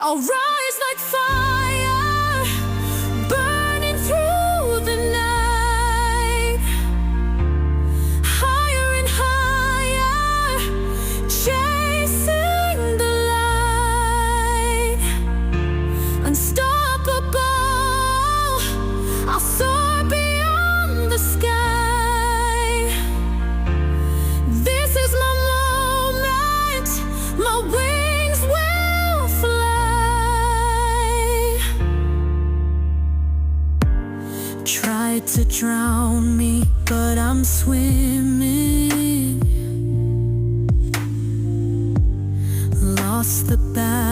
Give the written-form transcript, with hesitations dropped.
I'll rise like fire, burning through the night, higher and higher, chasing the light. Unstoppable, I'll soar beyond the sky. This is my moment, my wings will fly. Tried to drown me, but I'm swimming. Lost the battle.